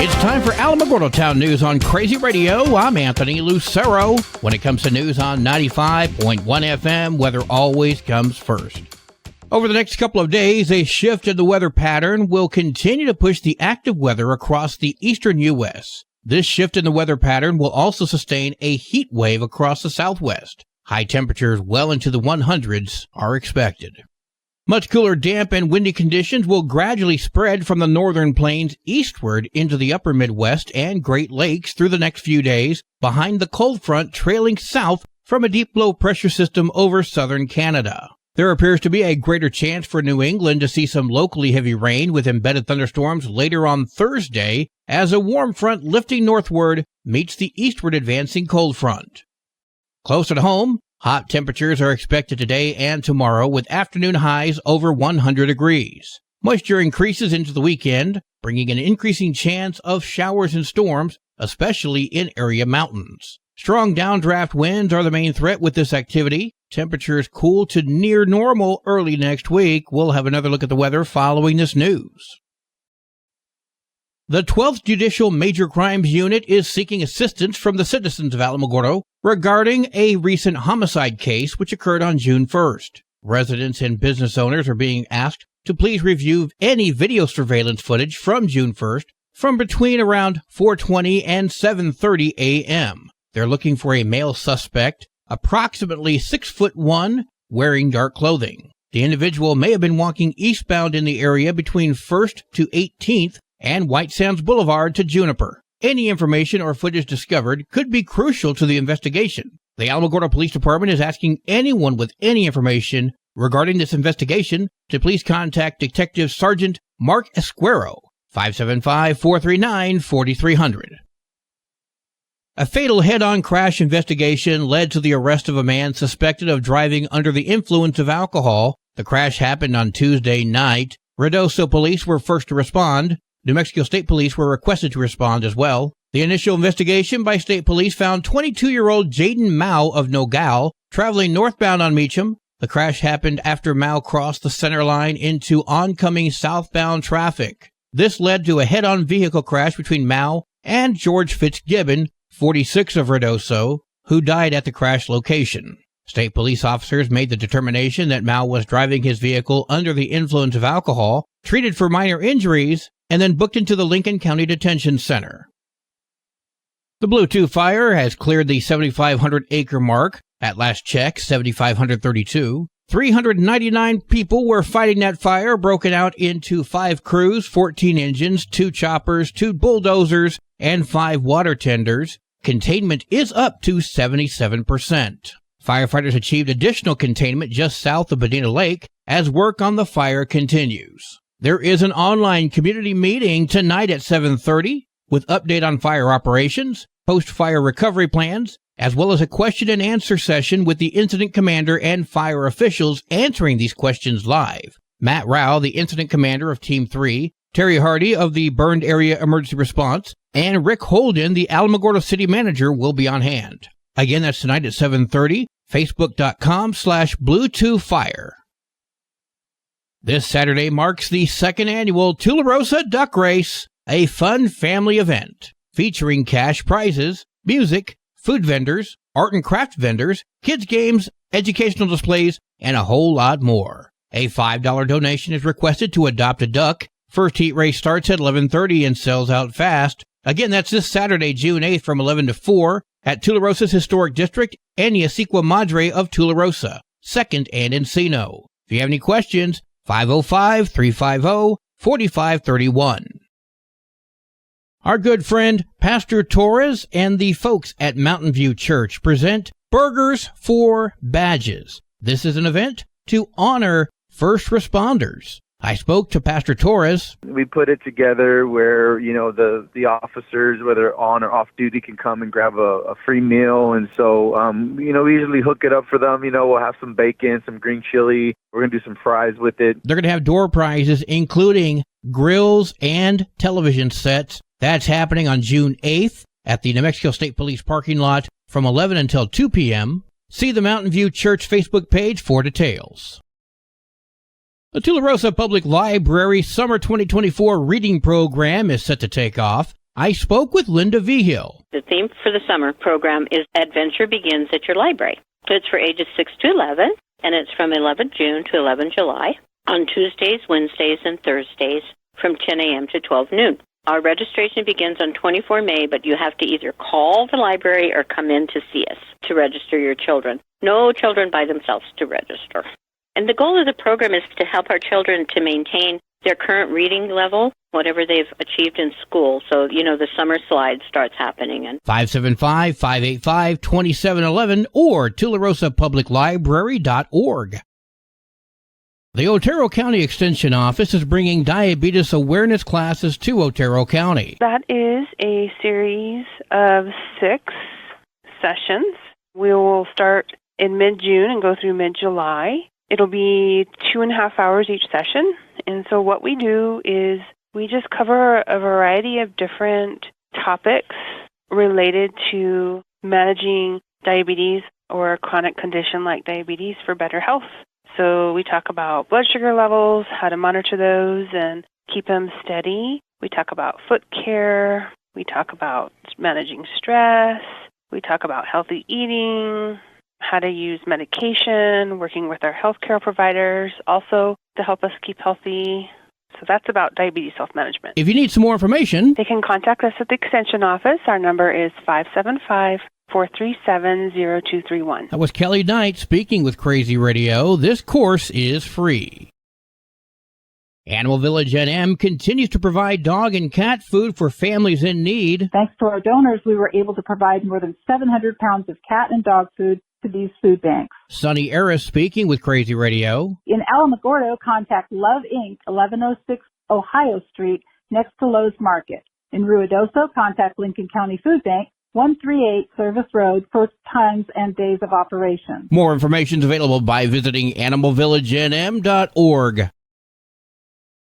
It's time for Alamogordo Town News on Crazy Radio. I'm Anthony Lucero. When it comes to news on 95.1 FM, weather always comes first. Over the next couple of days, a shift in the weather pattern will continue to push the active weather across the eastern U.S. This shift in the weather pattern will also sustain a heat wave across the southwest. High temperatures well into the 100s are expected. Much cooler, damp, and windy conditions will gradually spread from the northern plains eastward into the upper Midwest and Great Lakes through the next few days, behind the cold front trailing south from a deep low pressure system over southern Canada. There appears to be a greater chance for New England to see some locally heavy rain with embedded thunderstorms later on Thursday as a warm front lifting northward meets the eastward advancing cold front. Close at home, hot temperatures are expected today and tomorrow with afternoon highs over 100 degrees. Moisture increases into the weekend, bringing an increasing chance of showers and storms, especially in area mountains. Strong downdraft winds are the main threat with this activity. Temperatures cool to near normal early next week. We'll have another look at the weather following this news. The 12th Judicial Major Crimes Unit is seeking assistance from the citizens of Alamogordo regarding a recent homicide case which occurred on June 1st. Residents and business owners are being asked to please review any video surveillance footage from June 1st from between around 4:20 and 7:30 a.m. They're looking for a male suspect, approximately 6'1", wearing dark clothing. The individual may have been walking eastbound in the area between 1st to 18th and White Sands Boulevard to Juniper. Any information or footage discovered could be crucial to the investigation. The Alamogordo Police Department is asking anyone with any information regarding this investigation to please contact Detective Sergeant Mark Esquero, 575-439-4300. A fatal head-on crash investigation led to the arrest of a man suspected of driving under the influence of alcohol. The crash happened on Tuesday night. Ruidoso police were first to respond. New Mexico State Police were requested to respond as well. The initial investigation by state police found 22-year-old Jaden Mao of Nogales traveling northbound on Meacham. The crash happened after Mao crossed the center line into oncoming southbound traffic. This led to a head-on vehicle crash between Mao and George Fitzgibbon, 46 of Ruidoso, who died at the crash location. State police officers made the determination that Mao was driving his vehicle under the influence of alcohol, treated for minor injuries, and then booked into the Lincoln County Detention Center. The Bluetooth fire has cleared the 7,500-acre mark. At last check, 7,532. 399 people were fighting that fire, broken out into 5 crews, 14 engines, 2 choppers, 2 bulldozers, and 5 water tenders. Containment is up to 77%. Firefighters achieved additional containment just south of Medina Lake as work on the fire continues. There is an online community meeting tonight at 7:30 with update on fire operations, post-fire recovery plans, as well as a question and answer session with the incident commander and fire officials answering these questions live. Matt Rao, the incident commander of Team 3, Terry Hardy of the Burned Area Emergency Response, and Rick Holden, the Alamogordo City Manager, will be on hand. Again, that's tonight at 7:30, facebook.com/Bluetoothfire. This Saturday marks the 2nd annual Tularosa Duck Race, a fun family event featuring cash prizes, music, food vendors, art and craft vendors, kids games, educational displays, and a whole lot more. A $5 donation is requested to adopt a duck. First heat race starts at 11:30 and sells out fast. Again, that's this Saturday, June 8th from 11 to 4 at Tularosa's Historic District and the Yasiqua Madre of Tularosa, 2nd and Encino. If you have any questions, 505-350-4531. Our good friend Pastor Torres and the folks at Mountain View Church present Burgers for Badges. This is an event to honor first responders. I spoke to Pastor Torres. We put it together where, the officers, whether on or off duty, can come and grab a free meal. And so, we usually hook it up for them. We'll have some bacon, some green chili. We're going to do some fries with it. They're going to have door prizes, including grills and television sets. That's happening on June 8th at the New Mexico State Police parking lot from 11 until 2 p.m. See the Mountain View Church Facebook page for details. The Tularosa Public Library Summer 2024 reading program is set to take off. I spoke with Linda Vigil. The theme for the summer program is Adventure Begins at Your Library. It's for ages 6 to 11, and it's from 11 June to 11 July on Tuesdays, Wednesdays, and Thursdays from 10 a.m. to 12 noon. Our registration begins on 24 May, but you have to either call the library or come in to see us to register your children. No children by themselves to register. And the goal of the program is to help our children to maintain their current reading level, whatever they've achieved in school. So, the summer slide starts happening. 575-585-2711 or TularosaPublicLibrary.org. The Otero County Extension Office is bringing diabetes awareness classes to Otero County. That is a series of 6 sessions. We will start in mid-June and go through mid-July. It'll be 2.5 hours each session. And so what we do is we just cover a variety of different topics related to managing diabetes or a chronic condition like diabetes for better health. So we talk about blood sugar levels, how to monitor those and keep them steady. We talk about foot care. We talk about managing stress. We talk about healthy eating, how to use medication, working with our healthcare providers also to help us keep healthy. So that's about diabetes self-management. If you need some more information, they can contact us at the Extension Office. Our number is 575-437-0231. That was Kelly Knight speaking with Crazy Radio. This course is free. Animal Village NM continues to provide dog and cat food for families in need. Thanks to our donors, we were able to provide more than 700 pounds of cat and dog food to these food banks. Sonny Eris speaking with Crazy Radio. In Alamogordo, contact Love Inc., 1106 Ohio Street, next to Lowe's Market. In Ruidoso, contact Lincoln County Food Bank, 138 Service Road, for times and days of operation. More information is available by visiting animalvillagenm.org.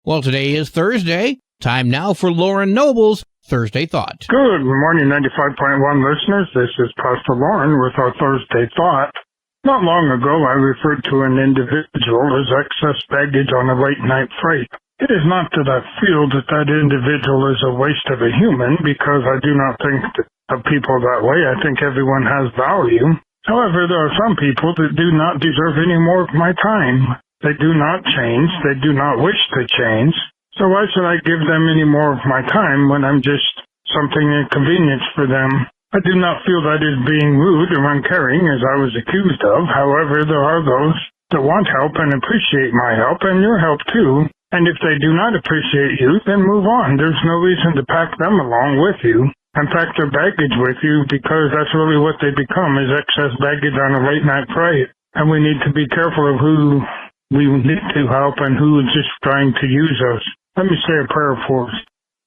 Well, today is Thursday. Time now for Lauren Noble's Thursday Thought. Good morning, 95.1 listeners. This is Pastor Lauren with our Thursday Thought. Not long ago, I referred to an individual as excess baggage on a late-night freight. It is not that I feel that that individual is a waste of a human, because I do not think of people that way. I think everyone has value. However, there are some people that do not deserve any more of my time. They do not change. They do not wish to change. So why should I give them any more of my time when I'm just something inconvenience for them? I do not feel that is being rude or uncaring, as I was accused of. However, there are those that want help and appreciate my help and your help too. And if they do not appreciate you, then move on. There's no reason to pack them along with you and pack their baggage with you, because that's really what they become, is excess baggage on a late-night freight. And we need to be careful of who we need to help and who is just trying to use us. Let me say a prayer for us.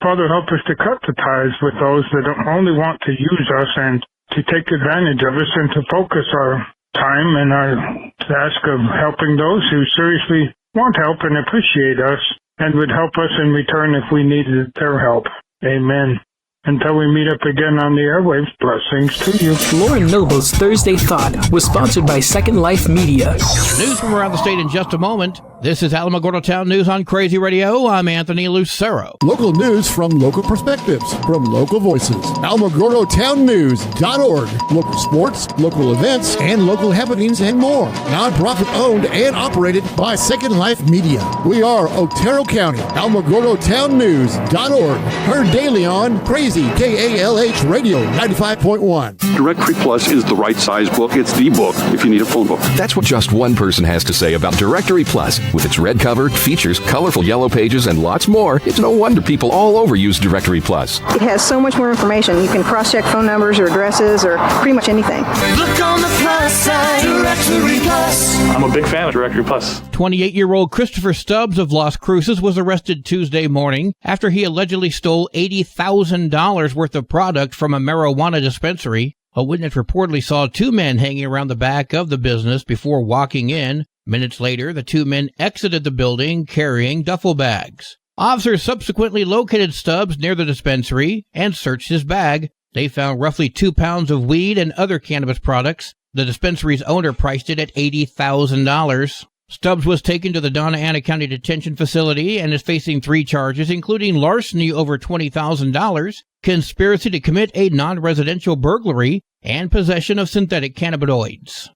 Father, help us to cut the ties with those that only want to use us and to take advantage of us, and to focus our time and our task of helping those who seriously want help and appreciate us and would help us in return if we needed their help. Amen. Until we meet up again on the airwaves, blessings to you. Lauren Noble's Thursday Thought was sponsored by Second Life Media. News from around the state in just a moment. This is Alamogordo Town News on Crazy Radio. I'm Anthony Lucero. Local news from local perspectives, from local voices. AlamogordoTownNews.org. Local sports, local events, and local happenings and more. Nonprofit owned and operated by Second Life Media. We are Otero County. AlamogordoTownNews.org. Heard daily on Crazy KALH Radio 95.1. Directory Plus is the right size book. It's the book if you need a phone book. That's what just one person has to say about Directory Plus. With its red cover, features, colorful yellow pages, and lots more, it's no wonder people all over use Directory Plus. It has so much more information. You can cross-check phone numbers or addresses or pretty much anything. Look on the plus side, Directory Plus. I'm a big fan of Directory Plus. 28-year-old Christopher Stubbs of Las Cruces was arrested Tuesday morning after he allegedly stole $80,000 worth of product from a marijuana dispensary. A witness reportedly saw 2 men hanging around the back of the business before walking in. Minutes later, the 2 men exited the building carrying duffel bags. Officers subsequently located Stubbs near the dispensary and searched his bag. They found roughly 2 pounds of weed and other cannabis products. The dispensary's owner priced it at $80,000. Stubbs was taken to the Donna Ana County Detention Facility and is facing 3 charges, including larceny over $20,000, conspiracy to commit a non-residential burglary, and possession of synthetic cannabinoids.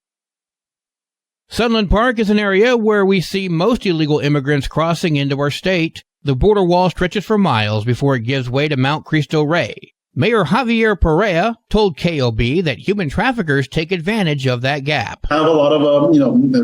Sunland Park is an area where we see most illegal immigrants crossing into our state. The border wall stretches for miles before it gives way to Mount Cristo Rey. Mayor Javier Perea told KOB that human traffickers take advantage of that gap. I have a lot of,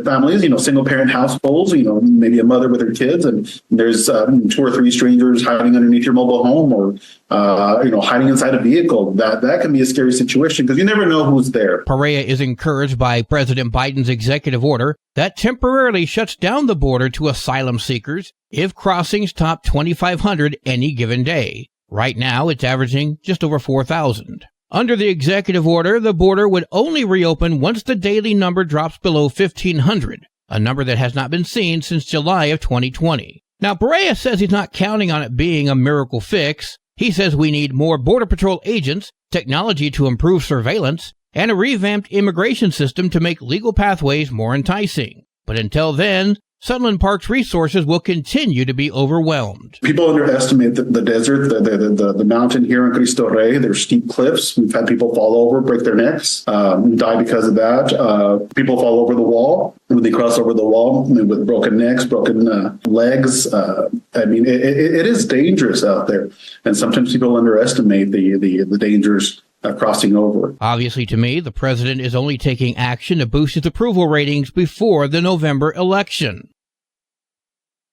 families, single parent households, maybe a mother with her kids, and there's 2 or 3 strangers hiding underneath your mobile home or, hiding inside a vehicle. That can be a scary situation because you never know who's there. Perea is encouraged by President Biden's executive order that temporarily shuts down the border to asylum seekers if crossings top 2,500 any given day. Right now, it's averaging just over 4,000. Under the executive order, the border would only reopen once the daily number drops below 1,500, a number that has not been seen since July of 2020. Now, Perea says he's not counting on it being a miracle fix. He says we need more Border Patrol agents, technology to improve surveillance, and a revamped immigration system to make legal pathways more enticing. But until then, Sunland Park's resources will continue to be overwhelmed. People underestimate the desert, the mountain here in Cristo Rey. There's steep cliffs. We've had people fall over, break their necks, die because of that. People fall over the wall when they cross over the wall with broken necks, broken legs. It is dangerous out there. And sometimes people underestimate the dangers crossing over. Obviously, to me, the president is only taking action to boost his approval ratings before the November election.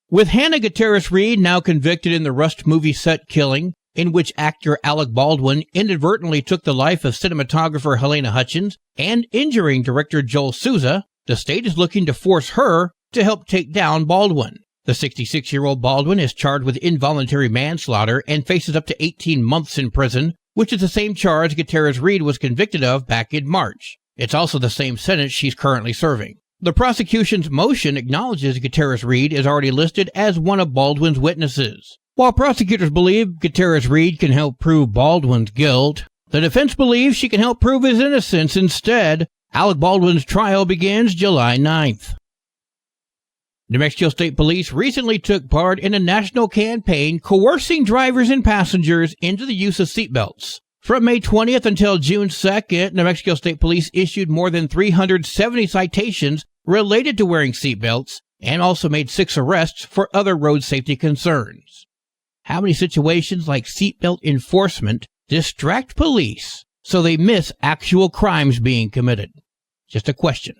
With Hannah Gutierrez-Reed now convicted in the Rust movie set killing, in which actor Alec Baldwin inadvertently took the life of cinematographer Helena Hutchins and injuring director Joel Souza, the state is looking to force her to help take down Baldwin. The 66-year-old Baldwin is charged with involuntary manslaughter and faces up to 18 months in prison, which is the same charge Gutierrez-Reed was convicted of back in March. It's also the same sentence she's currently serving. The prosecution's motion acknowledges Gutierrez-Reed is already listed as one of Baldwin's witnesses. While prosecutors believe Gutierrez-Reed can help prove Baldwin's guilt, the defense believes she can help prove his innocence instead. Alec Baldwin's trial begins July 9th. New Mexico State Police recently took part in a national campaign coercing drivers and passengers into the use of seatbelts. From May 20th until June 2nd, New Mexico State Police issued more than 370 citations related to wearing seatbelts and also made 6 arrests for other road safety concerns. How many situations like seatbelt enforcement distract police so they miss actual crimes being committed? Just a question.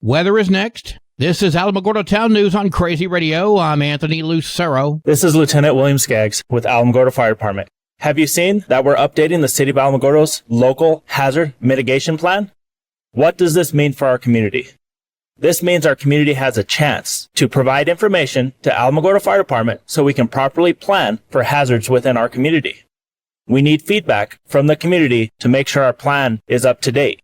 Weather is next. This is Alamogordo Town News on Crazy Radio. I'm Anthony Lucero. This is Lieutenant William Skaggs with Alamogordo Fire Department. Have you seen that we're updating the City of Alamogordo's local hazard mitigation plan? What does this mean for our community? This means our community has a chance to provide information to Alamogordo Fire Department so we can properly plan for hazards within our community. We need feedback from the community to make sure our plan is up to date.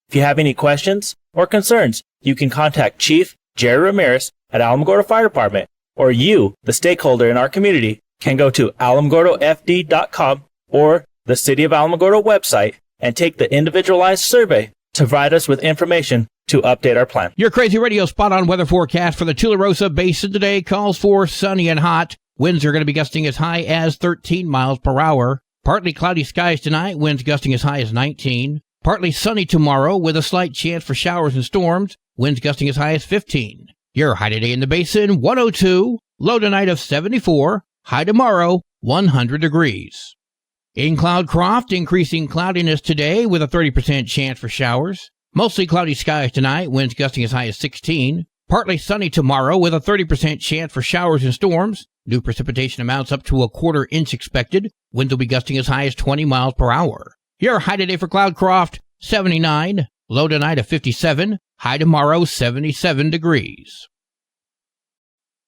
If you have any questions or concerns, you can contact Chief Jerry Ramirez at Alamogordo Fire Department, or you, the stakeholder in our community, can go to alamogordofd.com or the City of Alamogordo website and take the individualized survey to provide us with information to update our plan. Your Crazy Radio spot-on weather forecast for the Tularosa Basin today calls for sunny and hot. Winds are going to be gusting as high as 13 miles per hour. Partly cloudy skies tonight, winds gusting as high as 19. Partly sunny tomorrow with a slight chance for showers and storms, winds gusting as high as 15. Your high today in the basin, 102. Low tonight of 74. High tomorrow, 100 degrees. In Cloudcroft, increasing cloudiness today with a 30% chance for showers. Mostly cloudy skies tonight, winds gusting as high as 16. Partly sunny tomorrow with a 30% chance for showers and storms. New precipitation amounts up to a quarter inch expected. Winds will be gusting as high as 20 miles per hour. Your high today for Cloudcroft, 79. Low tonight of 57. High tomorrow, 77 degrees.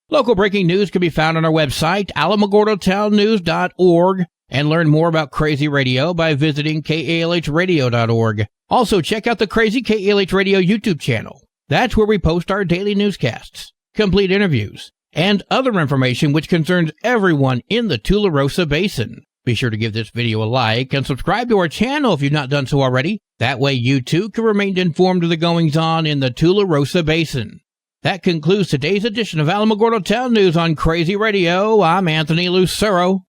Local breaking news can be found on our website, alamogordotownnews.org, and learn more about Crazy Radio by visiting kalhradio.org. Also, check out the Crazy KALH Radio YouTube channel. That's where we post our daily newscasts, complete interviews, and other information which concerns everyone in the Tularosa Basin. Be sure to give this video a like and subscribe to our channel if you've not done so already. That way you too can remain informed of the goings-on in the Tularosa Basin. That concludes today's edition of Alamogordo Town News on Crazy Radio. I'm Anthony Lucero.